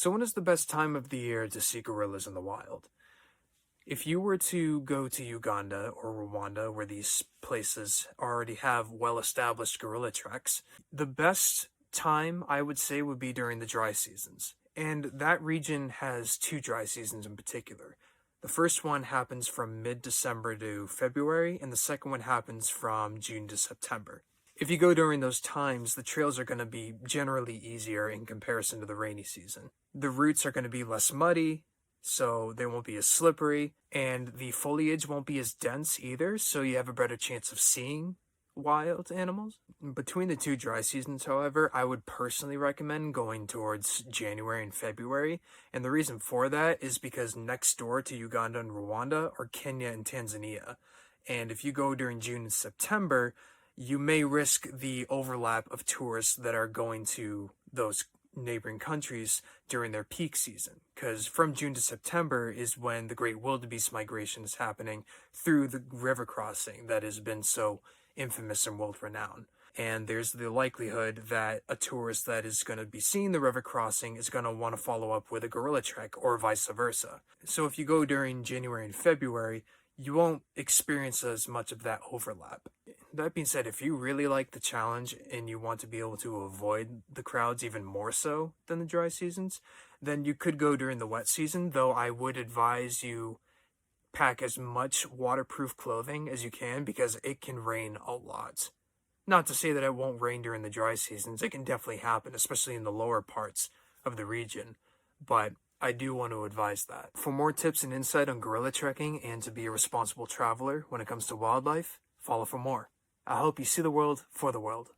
So when is the best time of the year to see gorillas in the wild? If you were to go to Uganda or Rwanda, where these places already have well-established gorilla treks, the best time I would say would be during the dry seasons. And that region has two dry seasons in particular. The first one happens from mid-December to February, and the second one happens from June to September. If you go during those times, the trails are going to be generally easier in comparison to the rainy season. The routes are going to be less muddy, so they won't be as slippery, and the foliage won't be as dense either, so you have a better chance of seeing wild animals. Between the two dry seasons, however, I would personally recommend going towards January and February, and the reason for that is because next door to Uganda and Rwanda are Kenya and Tanzania, and if you go during June and September, you may risk the overlap of tourists that are going to those neighboring countries during their peak season, because from June to September is when the great wildebeest migration is happening through the river crossing that has been so infamous and world renowned. And there's the likelihood that a tourist that is going to be seeing the river crossing is going to want to follow up with a gorilla trek or vice versa. So if you go during January and February, you won't experience as much of that overlap. That being said, if you really like the challenge and you want to be able to avoid the crowds even more so than the dry seasons, then you could go during the wet season, though I would advise you pack as much waterproof clothing as you can because it can rain a lot. Not to say that it won't rain during the dry seasons, it can definitely happen, especially in the lower parts of the region, but I do want to advise that. For more tips and insight on gorilla trekking and to be a responsible traveler when it comes to wildlife, follow for more. I hope you see the world for the world.